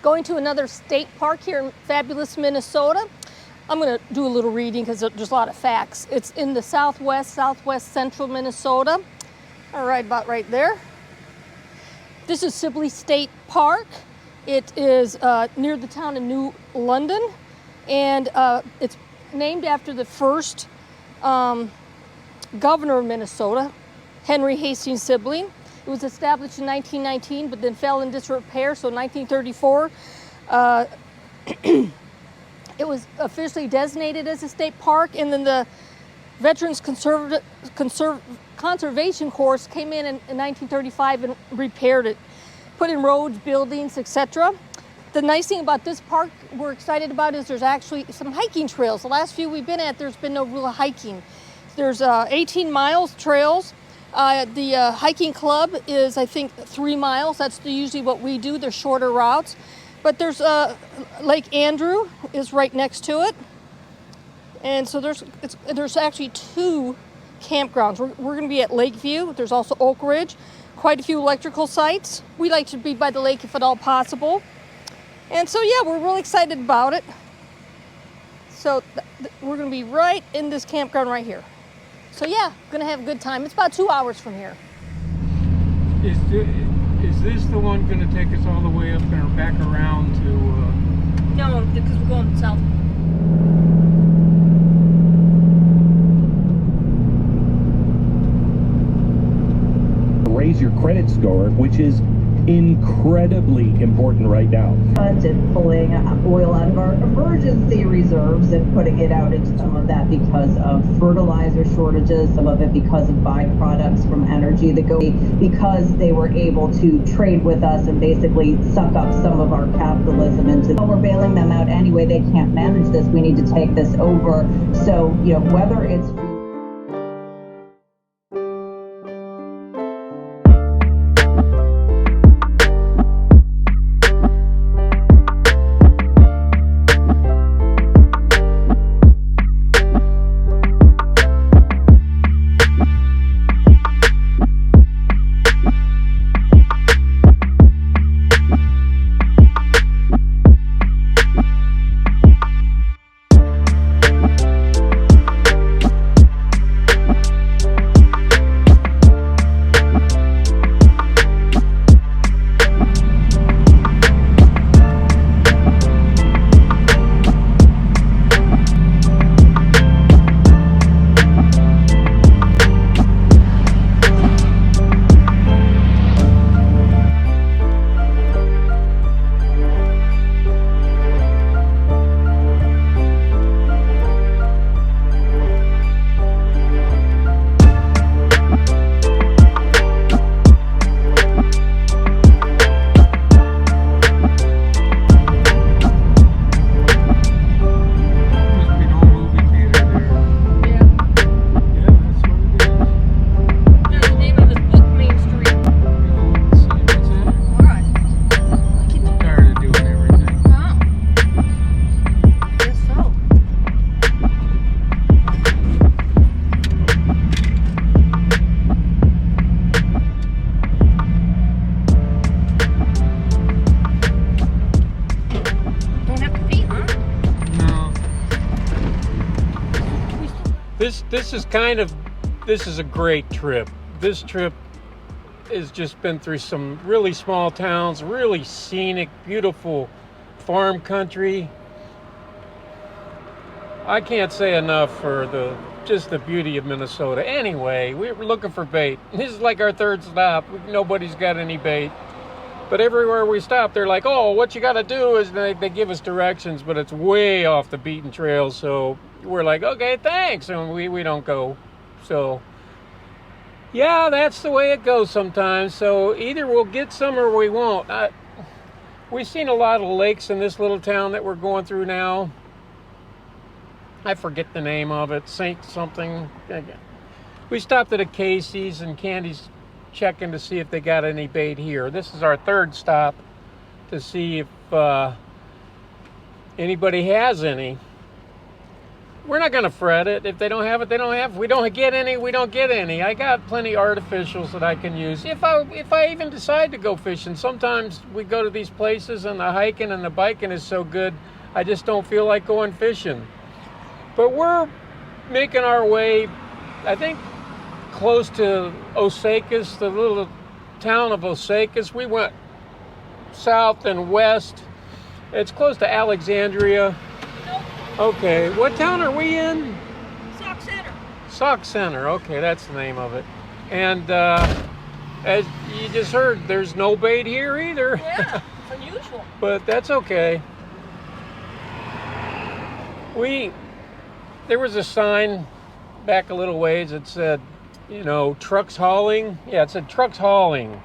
Going to another state park here in fabulous Minnesota. I'm going to do a little reading because there's a lot of facts. It's in the southwest central Minnesota. All right, about right there. This is Sibley State Park. It is near the town of New London, and it's named after the first governor of Minnesota, Henry Hastings Sibley. It was established in 1919, but then fell in disrepair. So in 1934, it was officially designated as a state park, and then the Veterans Conservation Corps came in 1935 and repaired it, put in roads, buildings, etc. The nice thing about this park we're excited about is there's actually some hiking trails. The last few we've been at, there's been no real hiking. There's 18 miles trails. The hiking club is, I think, 3 miles. That's usually what we do. They're shorter routes. But there's Lake Andrew is right next to it. And so there's actually 2 campgrounds. We're going to be at Lakeview. There's also Oak Ridge. Quite a few electrical sites. We like to be by the lake if at all possible. And so, yeah, we're really excited about it. So we're going to be right in this campground right here. So yeah, gonna have a good time. It's about 2 hours from here. Is this the one gonna take us all the way up and back around to? No, because we're going south. Raise your credit score, which is incredibly important right now. And pulling oil out of our emergency reserves and putting it out into some of that because of fertilizer shortages, some of it because of byproducts from energy that go, because they were able to trade with us and basically suck up some of our capitalism into. We're bailing them out anyway. They can't manage this. We need to take this over. So, you know, whether it's This is a great trip. This trip has just been through some really small towns, really scenic, beautiful farm country. I can't say enough for just the beauty of Minnesota. Anyway, we were looking for bait. This is like our 3rd stop. Nobody's got any bait. But everywhere we stop, they're like, oh, what you got to do is they give us directions, but it's way off the beaten trail. So we're like, okay, thanks. And we don't go. So, yeah, that's the way it goes sometimes. So either we'll get some or we won't. We've seen a lot of lakes in this little town that we're going through now. I forget the name of it, Saint something. We stopped at a Casey's, and Candy's checking to see if they got any bait here. This is our 3rd stop to see if anybody has any. we're not going to fret it. If they don't have it, they don't have it. If we don't get any, we don't get any. I got plenty of artificials that I can use. If I even decide to go fishing, sometimes we go to these places and the hiking and the biking is so good, I just don't feel like going fishing. But we're making our way, I think, close to Osakis, the little town of Osakis. We went south and west. It's close to Alexandria. Okay, what town are we in? Sauk Center. Sauk Center, okay, that's the name of it. And as you just heard, there's no bait here either. Yeah, it's unusual. But that's okay. There was a sign back a little ways that said, you know, trucks hauling. Yeah, it said trucks hauling.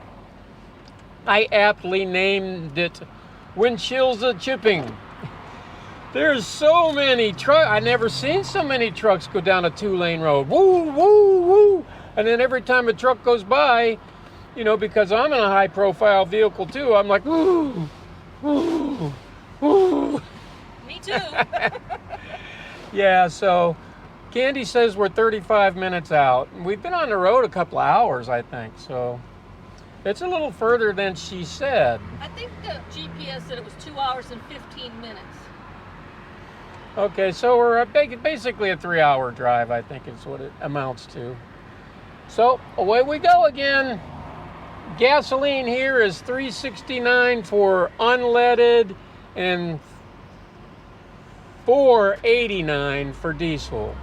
I aptly named it windshields a chipping. There's so many trucks. I never seen so many trucks go down a 2-lane road. Woo, woo, woo. And then every time a truck goes by, you know, because I'm in a high profile vehicle too, I'm like, woo, woo, woo. Me too. Yeah, so Candy says we're 35 minutes out. We've been on the road a couple of hours, I think. So it's a little further than she said. I think the GPS said it was 2 hours and 15 minutes. Okay, so we're basically a 3-hour drive, I think is what it amounts to. So away we go again. Gasoline here is $3.69 for unleaded and $4.89 for diesel.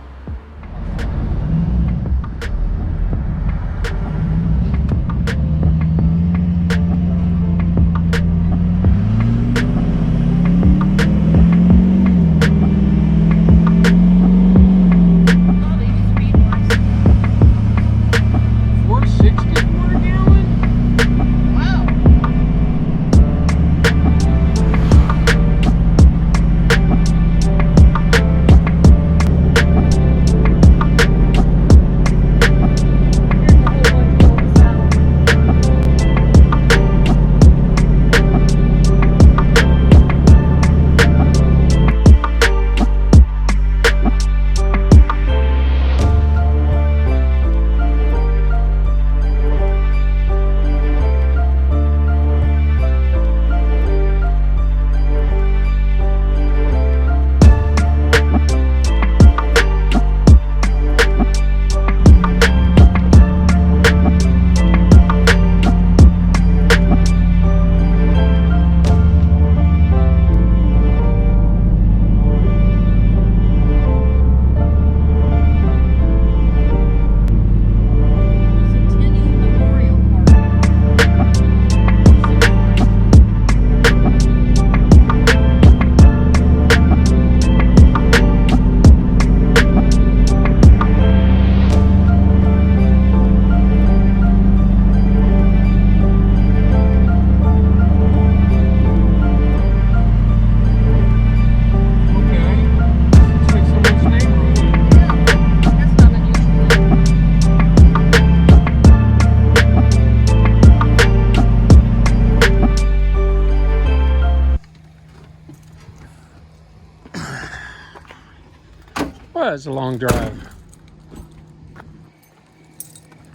Well, it's a long drive.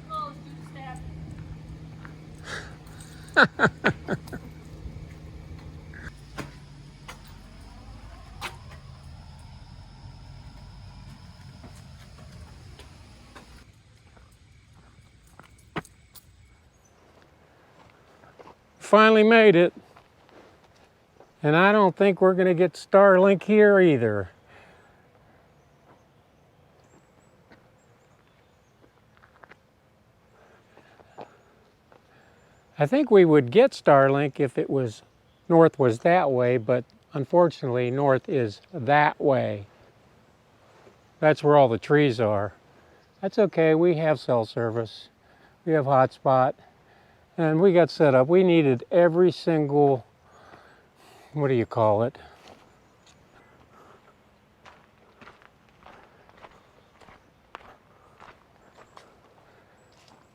Oh, dude, stab. Finally made it. And I don't think we're going to get Starlink here either. I think we would get Starlink if it was north was that way, but unfortunately north is that way. That's where all the trees are. That's okay, we have cell service. We have hotspot. And we got set up. We needed every single, what do you call it?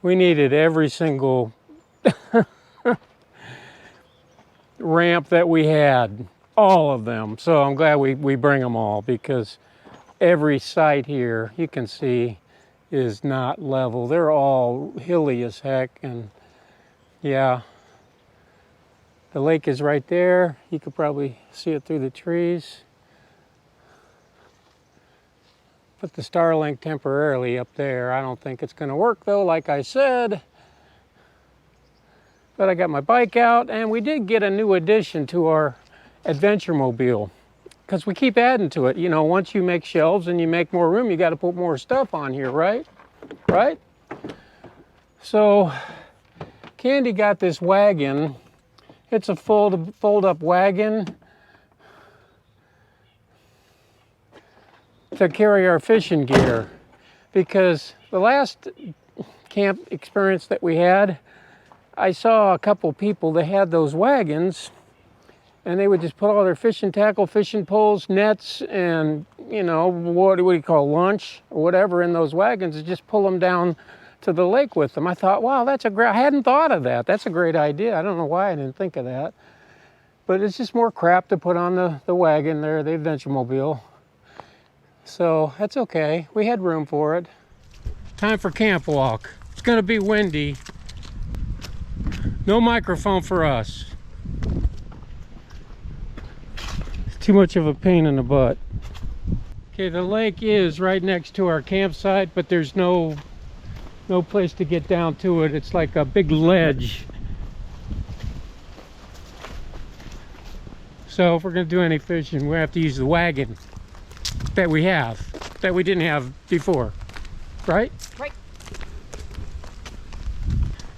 We needed every single ramp that we had, all of them. So I'm glad we bring them all, because every site here, you can see, is not level. They're all hilly as heck, and yeah. The lake is right there. You could probably see it through the trees. Put the Starlink temporarily up there. I don't think it's gonna work though, like I said. But I got my bike out, and we did get a new addition to our adventure mobile, because we keep adding to it. You know, once you make shelves and you make more room, you got to put more stuff on here, right? Right? So Candy got this wagon. It's a fold-up wagon to carry our fishing gear, because the last camp experience that we had, I saw a couple people that had those wagons, and they would just put all their fishing tackle, fishing poles, nets, and, you know, what do we call lunch or whatever in those wagons, and just pull them down to the lake with them. I thought, wow, that's a great, I hadn't thought of that. That's a great idea. I don't know why I didn't think of that. But it's just more crap to put on the wagon there, the adventure mobile. So that's okay. We had room for it. Time for camp walk. It's gonna be windy. No microphone for us. It's too much of a pain in the butt. Okay, the lake is right next to our campsite, but there's no place to get down to it. It's like a big ledge. So if we're gonna do any fishing, we have to use the wagon that we have, that we didn't have before, right? Right.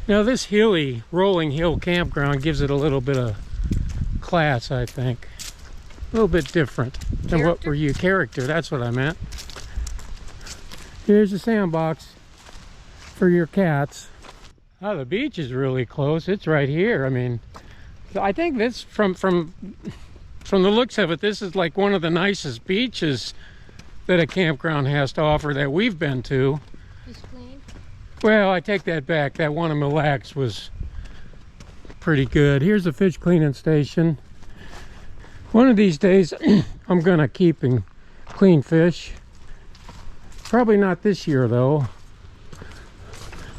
Now this hilly, rolling hill campground gives it a little bit of class, I think. A little bit different than what were you, character, that's what I meant. Here's the sandbox for your cats. Oh, the beach is really close. It's right here. I mean, I think this, from the looks of it, this is like one of the nicest beaches that a campground has to offer that we've been to. It's clean. Well, I take that back. That one in Mille Lacs was pretty good. Here's the fish cleaning station. One of these days, I'm gonna keep and clean fish. Probably not this year, though.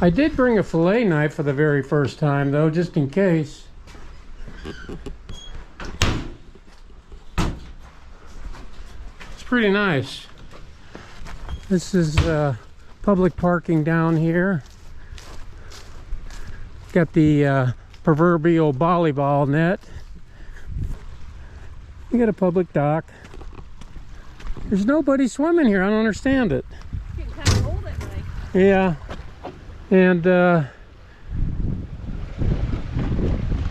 I did bring a fillet knife for the very first time, though, just in case. It's pretty nice. This is public parking down here. Got the proverbial volleyball net. You got a public dock. There's nobody swimming here. I don't understand it. It's getting kind of cold at night. Yeah. And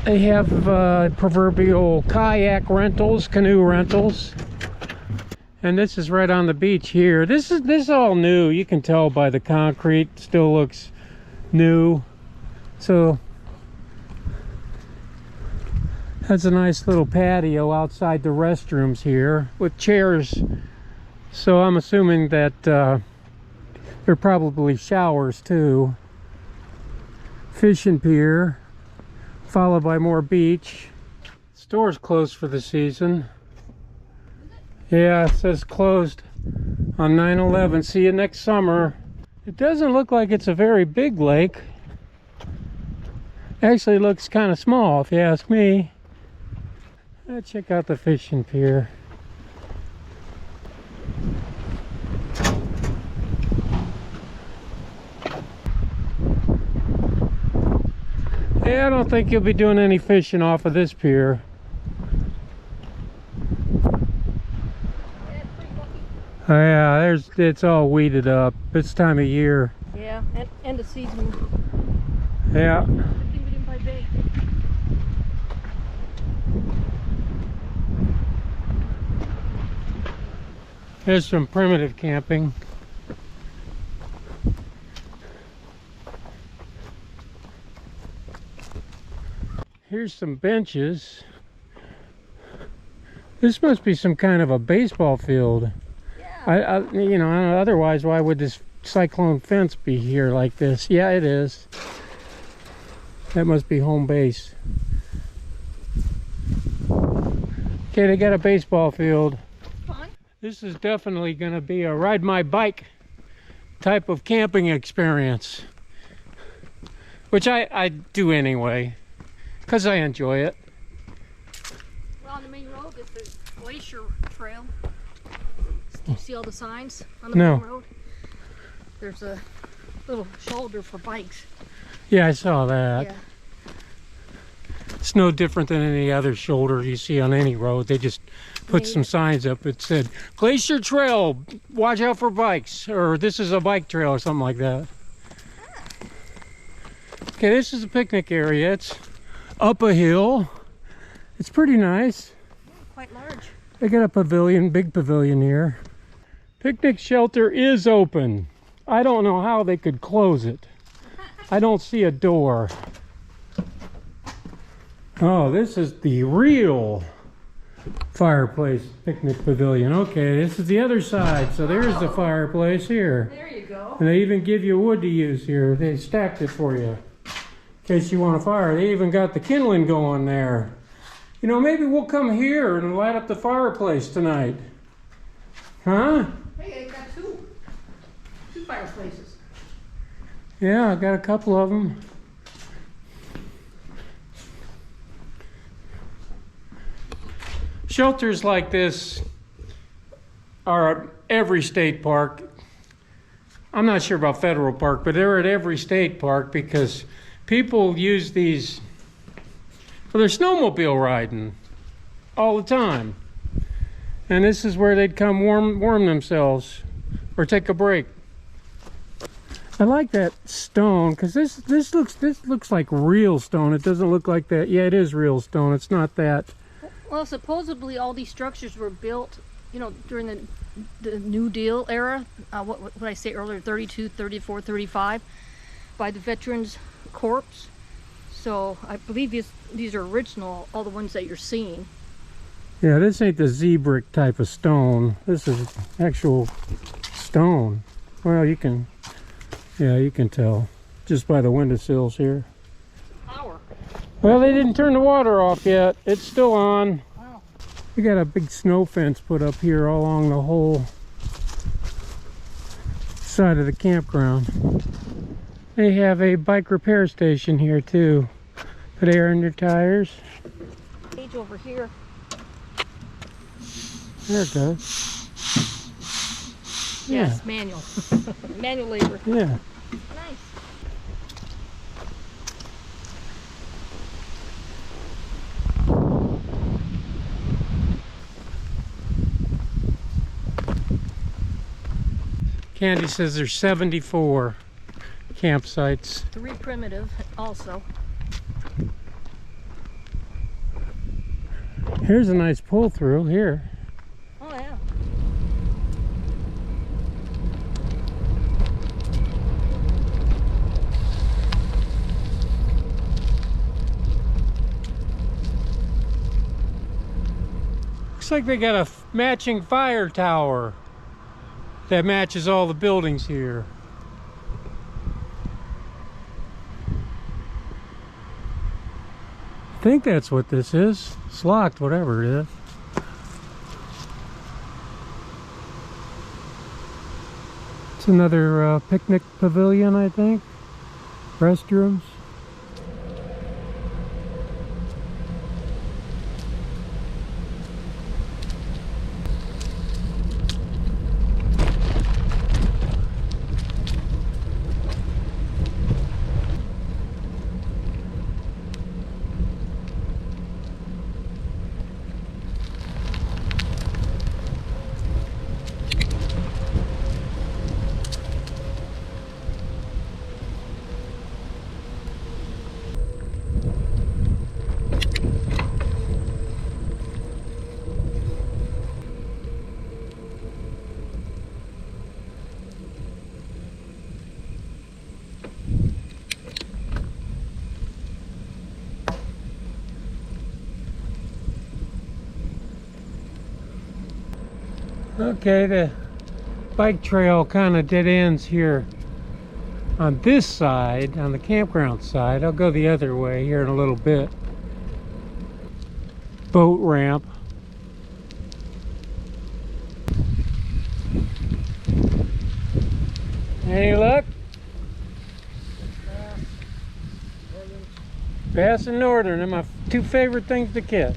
they have proverbial kayak rentals, canoe rentals. And this is right on the beach here. This is all new. You can tell by the concrete, still looks new. So that's a nice little patio outside the restrooms here with chairs. So I'm assuming that there are probably showers too. Fishing pier, followed by more beach. Store's closed for the season. Yeah, it says closed on 9/11. See you next summer. It doesn't look like it's a very big lake. Actually, it looks kind of small if you ask me. Let's check out the fishing pier. Yeah, I don't think you'll be doing any fishing off of this pier. Oh yeah, it's all weeded up. It's time of year. Yeah, and end of season. Yeah. I think we didn't buy bait. There's some primitive camping. Here's some benches. This must be some kind of a baseball field. Yeah. You know, otherwise why would this cyclone fence be here like this? Yeah, it is. That must be home base. Okay, they got a baseball field. Fun. This is definitely going to be a ride my bike type of camping experience, which I do anyway, because I enjoy it. Well, on the main road, it's the Glacier Trail. Do you see all the signs on the No. main road? There's a little shoulder for bikes. Yeah, I saw that. Yeah. It's no different than any other shoulder you see on any road. They just put some signs up that said, Glacier Trail, watch out for bikes, or this is a bike trail, or something like that. Okay, this is a picnic area. It's up a hill. It's pretty nice. Quite large. They got a pavilion, big pavilion here. Picnic shelter is open. I don't know how they could close it. I don't see a door. Oh, this is the real fireplace picnic pavilion. Okay, this is the other side. So there's the fireplace here. There you go. And they even give you wood to use here. They stacked it for you in case you want a fire. They even got the kindling going there. You know, maybe we'll come here and light up the fireplace tonight. Huh? Hey, I got two fireplaces. Yeah, I got a couple of them. Shelters like this are at every state park. I'm not sure about federal park, but they're at every state park because people use these for their snowmobile riding all the time. And this is where they'd come warm themselves or take a break. I like that stone because this looks like real stone. It doesn't look like that. Yeah, it is real stone. It's not that. Well, supposedly all these structures were built, you know, during the New Deal era. What did I say earlier? 32, 34, 35, by the Veterans Corps. So I believe these are original, all the ones that you're seeing. Yeah, this ain't the Z-brick type of stone. This is actual stone. Well, you can tell just by the windowsills here. Power. Well, they didn't turn the water off yet. It's still on. Wow. We got a big snow fence put up here all along the whole side of the campground. They have a bike repair station here too. Put air in your tires. Page over here. There it goes. Yes, manual. Manual labor. Yeah. Nice. Candy says there's 74 campsites. 3 primitive also. Here's a nice pull through here. Oh yeah. Looks like they got a matching fire tower that matches all the buildings here. I think that's what this is. It's locked, whatever it is. It's another picnic pavilion, I think. Restrooms. Okay, the bike trail kind of dead ends here on this side, on the campground side. I'll go the other way here in a little bit. Boat ramp. Any luck? Bass and northern are my two favorite things to catch.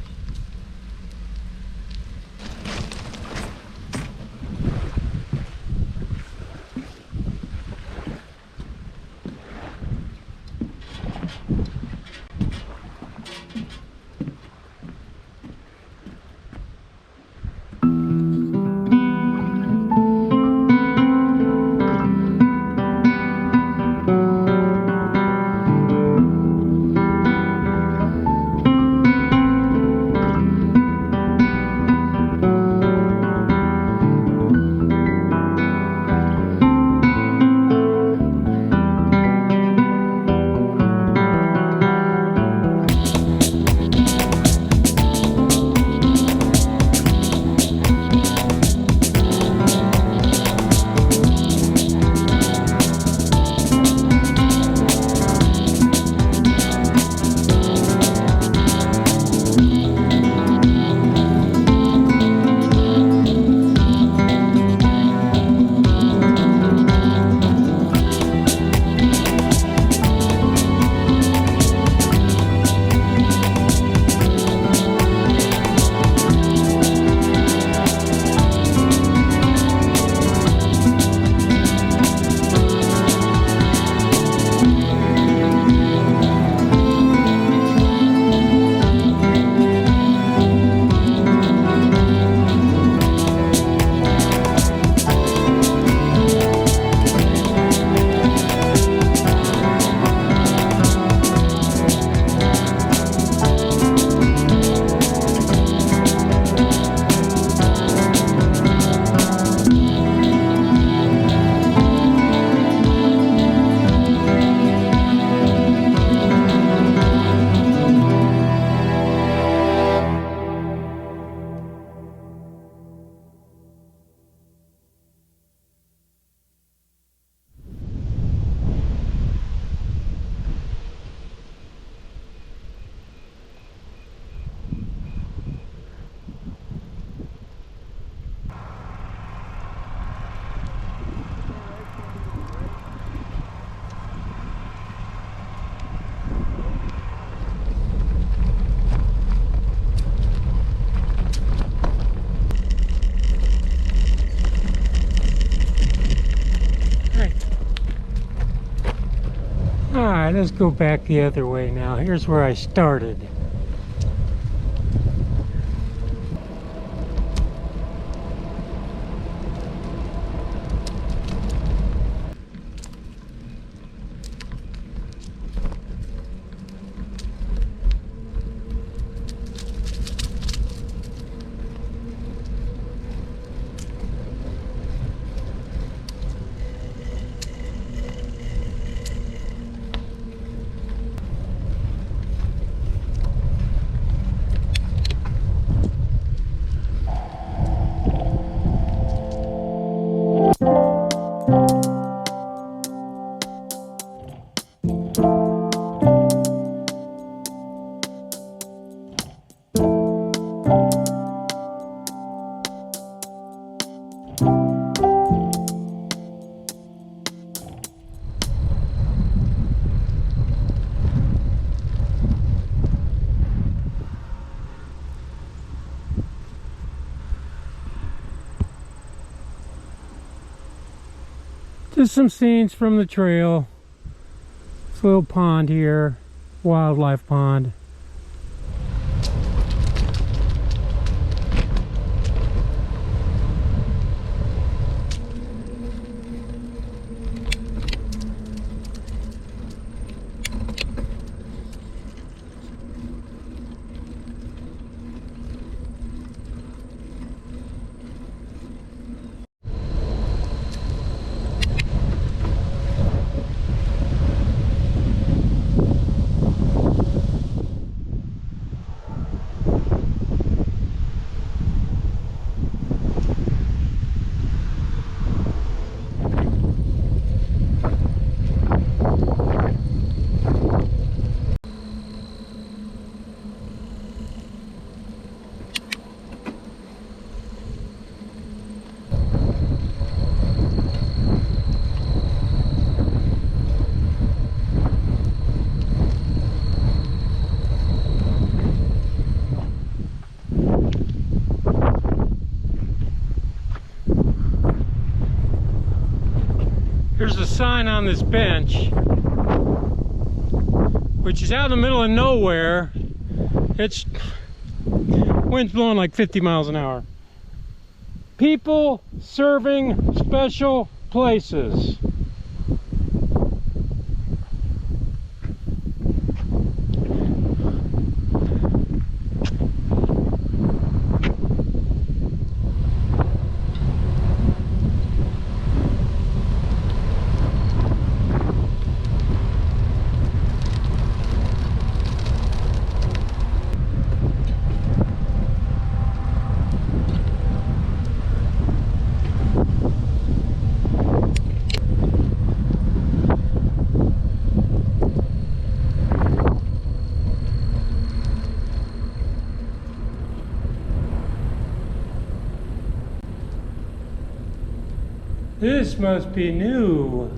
Alright, let's go back the other way now. Here's where I started. Just some scenes from the trail. This little pond here, wildlife pond. sign on this bench, which is out in the middle of nowhere. It's wind's blowing like 50 miles an hour. People serving special places. This must be new.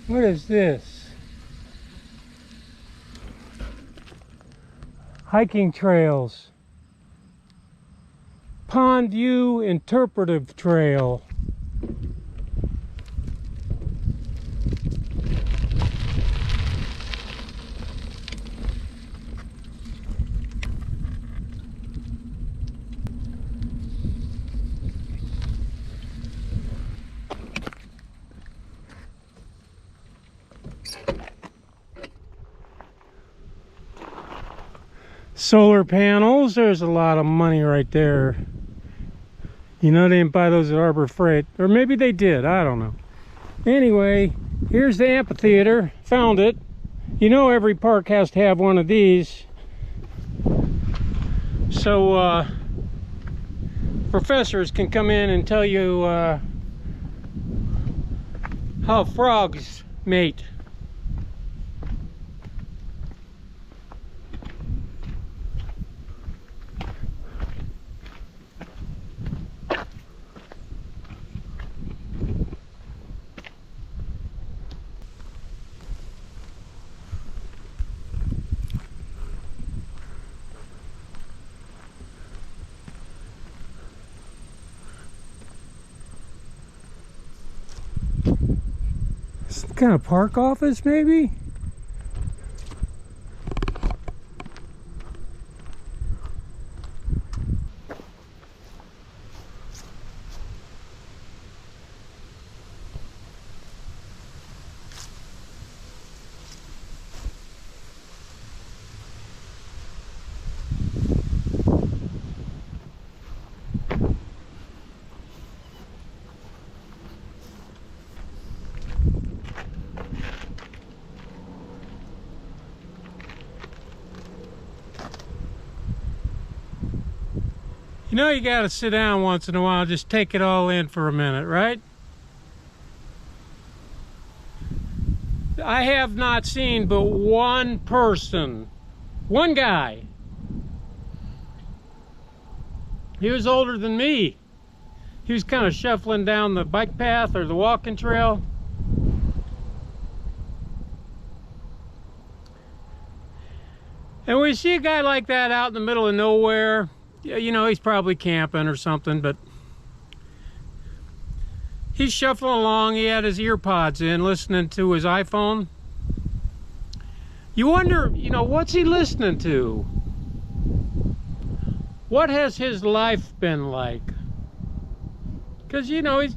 What is this? Hiking trails. Pond View Interpretive Trail. Solar panels, there's a lot of money right there. You know they didn't buy those at Harbor Freight. Or maybe they did, I don't know. Anyway, here's the amphitheater. Found it. You know every park has to have one of these. So professors can come in and tell you how frogs mate. Some kind of park office, maybe? You know you gotta sit down once in a while, just take it all in for a minute, right? I have not seen but one person, one guy. He was older than me. He was kind of shuffling down the bike path or the walking trail. And when you see a guy like that out in the middle of nowhere, you know, he's probably camping or something, but He's shuffling along. He had his ear pods in, listening to his iPhone. You wonder, you know, what's he listening to? What has his life been like? Because, you know, he's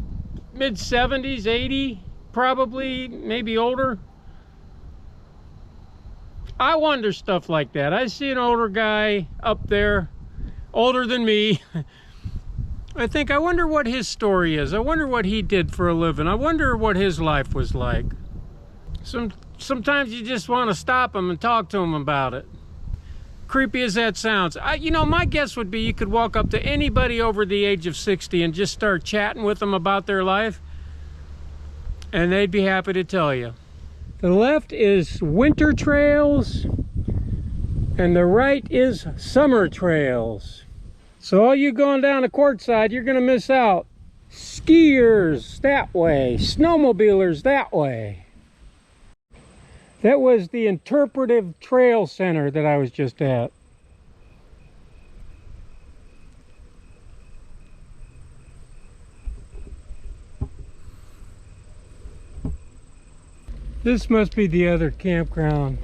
mid-70s, 80, probably, maybe older. I wonder stuff like that. I see an older guy up there, older than me. I wonder what his story is. I wonder what he did for a living. I wonder what his life was like. Sometimes you just want to stop him and talk to him about it. Creepy as that sounds. You know, my guess would be you could walk up to anybody over the age of 60 and just start chatting with them about their life, and they'd be happy to tell you. The left is winter trails, and the right is summer trails. So all you going down the courtside, you're gonna miss out. Skiers that way, snowmobilers that way. That was the Interpretive Trail Center that I was just at. This must be the other campground.